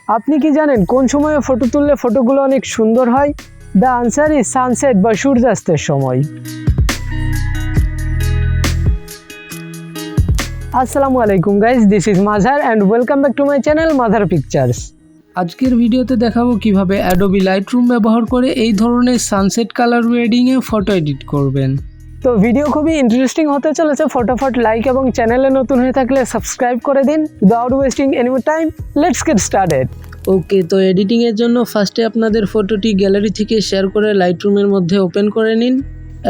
আপনি কি জানেন কোন সময়ে ফটো তুললে ফটোগুলো অনেক সুন্দর হয়? দ্য আনসার ইজ সানসেট বা সূর্যাস্তের সময়। আসসালামু আলাইকুম guys, this is মাঝার and welcome back to my channel মাঝার pictures. আজকের ভিডিওতে দেখাবো কিভাবে অ্যাডোবি লাইটরুম ব্যবহার করে এই ধরনের সানসেট কালার গ্রেডিংয়ে ফটো এডিট করবেন। তো ভিডিও খুবই ইন্টারেস্টিং হতে চলেছে, ফটাফট লাইক এবং চ্যানেলে নতুন হয়ে থাকলে সাবস্ক্রাইব করে দিন। Without wasting any more time, let's get started. Okay, তো এডিটিংয়ের জন্য ফার্স্টে আপনাদের ফটোটি গ্যালারি থেকে শেয়ার করে লাইটরুমের মধ্যে ওপেন করে নিন।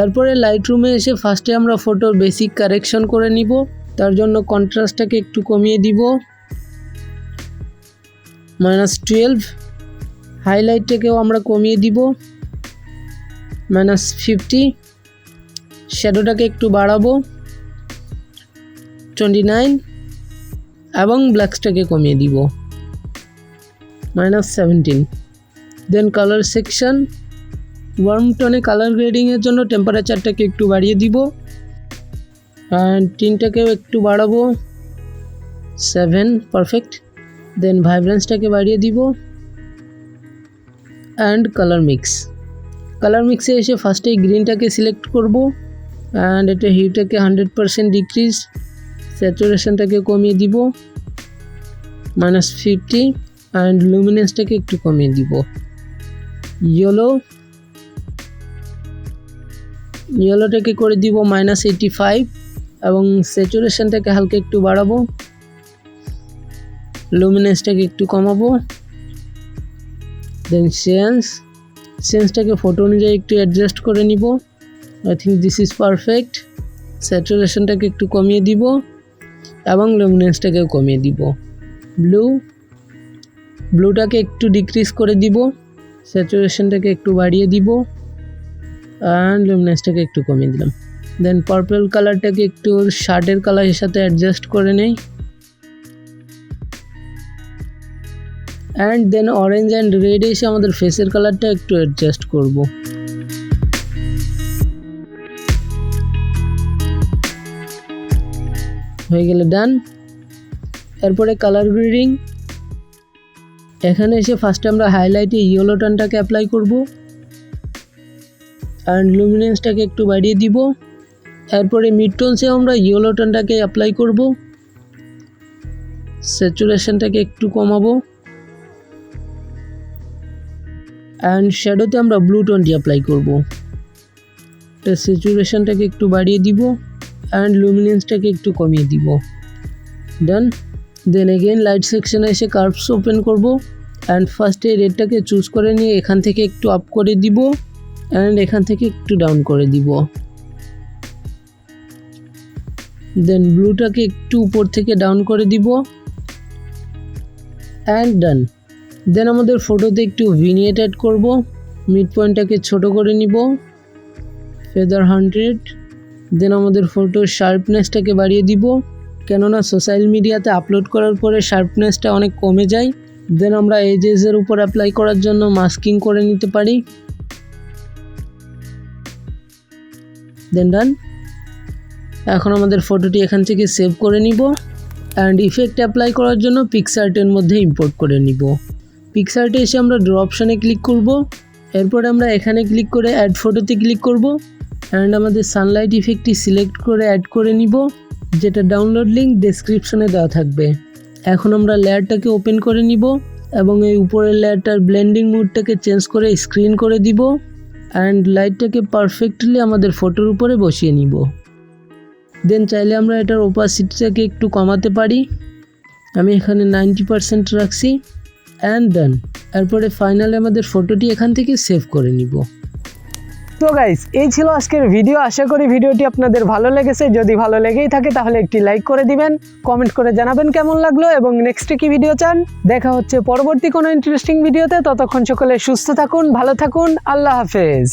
এরপরে লাইটরুমে এসে ফার্স্টে আমরা ফটোর বেসিক কারেকশন করে নিব। তার জন্য কন্ট্রাস্টটাকে একটু কমিয়ে দিব, -12। হাইলাইটটাকেও আমরা কমিয়ে দিব, -50। শ্যাডোটাকে একটু বাড়াবো, 29। এবং ব্ল্যাকসটাকে কমিয়ে দিব, -17। দেন কালার সেকশন, ওয়ার্ম টোনে কালার গ্রেডিংয়ের জন্য টেম্পারেচারটাকে একটু বাড়িয়ে দিব, অ্যান্ড টিনটাকেও একটু বাড়াবো, 7, পারফেক্ট। দেন ভাইব্রেন্সটাকে বাড়িয়ে দিব, অ্যান্ড কালার মিক্সে এসে ফার্স্টে গ্রিনটাকে সিলেক্ট করব, অ্যান্ড এটা হিউটাকে 100% ডিক্রিজ, স্যাচুরেশনটাকে কমিয়ে দিব, -50, অ্যান্ড লুমিনেন্সটাকে একটু কমিয়ে দিব। ইয়েলোটাকে করে দিব -85, এবং স্যাচুরেশনটাকে হালকা একটু বাড়াবো, লুমিনেন্সটাকে একটু কমাবো। দেন সেন্সটাকে ফটো অনুযায়ী একটু অ্যাডজাস্ট করে নিব। I think this is perfect. স্যাচুরেশনটাকে একটু কমিয়ে দিব এবং লুমিনেন্সটাকেও কমিয়ে দিব। ব্লুটাকে একটু ডিক্রিজ করে দিব, স্যাচুরেশনটাকে একটু বাড়িয়ে দিব, অ্যান্ড লুমিনেন্সটাকে একটু কমিয়ে দিলাম। দেন পার্পল কালারটাকে একটু শার্টের কালারের সাথে অ্যাডজাস্ট করে নেই, and then orange and red এসে আমাদের ফেসের কালারটা একটু অ্যাডজাস্ট করব। হয়ে গেলে ডান। এরপরে কালার গ্রেডিং, এখানে এসে ফার্স্টে আমরা হাইলাইটে ইয়েলো টোনটাকে অ্যাপ্লাই করব, অ্যান্ড লুমিনেন্সটাকে একটু বাড়িয়ে দিব। এরপরে মিড টোনসে আমরা ইয়েলো টোনটাকে অ্যাপ্লাই করব, স্যাচুরেশনটাকে একটু কমাবো, অ্যান্ড শ্যাডোতে আমরা ব্লু টোনটি অ্যাপ্লাই করব। স্যাচুরেশনটাকে একটু বাড়িয়ে দিব, অ্যান্ড লুমিনেন্সটাকে একটু কমিয়ে দিব। ডান। দেন এগেইন লাইট সেকশনে এসে কার্ভস ওপেন করব, অ্যান্ড ফার্স্টে রেডটাকে চুজ করে নিয়ে এখান থেকে একটু আপ করে দিব, অ্যান্ড এখান থেকে একটু ডাউন করে দিব। দেন ব্লুটাকে একটু উপর থেকে ডাউন করে দিব, অ্যান্ড ডান। দেন আমাদের ফটোতে একটু ভিনিয়েট অ্যাড করব, মিড পয়েন্টটাকে ছোট করে নিব, ফেদার 100। দেন আমাদের ফটোর শার্পনেসটাকে বাড়িয়ে দিব, কেননা সোশ্যাল মিডিয়াতে আপলোড করার পরে শার্পনেসটা অনেক কমে যায়। দেন আমরা এজেসের উপর অ্যাপ্লাই করার জন্য মাস্কিং করে নিতে পারি। দেন ডান। এখন আমাদের ফটোটি এখান থেকে সেভ করে নিব, অ্যান্ড ইফেক্ট অ্যাপ্লাই করার জন্য পিক্সার্টের মধ্যে ইম্পোর্ট করে নিব। পিক্সার্টে এসে আমরা ড্র অপশানে ক্লিক করব, এরপরে আমরা এখানে ক্লিক করে অ্যাড ফটোতে ক্লিক করব, অ্যান্ড আমাদের সানলাইট ইফেক্টটি সিলেক্ট করে অ্যাড করে নিব, যেটা ডাউনলোড লিঙ্ক ডেসক্রিপশনে দেওয়া থাকবে। এখন আমরা লেয়ারটাকে ওপেন করে নিব, এবং এই উপরের লেয়ারটার ব্লেন্ডিং মুডটাকে চেঞ্জ করে স্ক্রিন করে দিব, অ্যান্ড লাইটটাকে পারফেক্টলি আমাদের ফটোর উপরে বসিয়ে নিব। দেন চাইলে আমরা এটার ওপাসিটিটাকে একটু কমাতে পারি, আমি এখানে 90% রাখছি, অ্যান্ড ডান। এরপরে ফাইনালি আমাদের ফটোটি এখান থেকে সেভ করে নিব। তো গাইস, এই ছিল আজকের ভিডিও। আশা করি ভিডিওটি আপনাদের ভালো লেগেছে। যদি ভালো লেগেই থাকে তাহলে একটি লাইক করে দিবেন, কমেন্ট করে জানাবেন কেমন লাগলো এবং নেক্সটে কি ভিডিও চান। দেখা হচ্ছে পরবর্তী কোনো ইন্টারেস্টিং ভিডিওতে। ততক্ষণ সকলে সুস্থ থাকুন, ভালো থাকুন, আল্লাহ হাফেজ।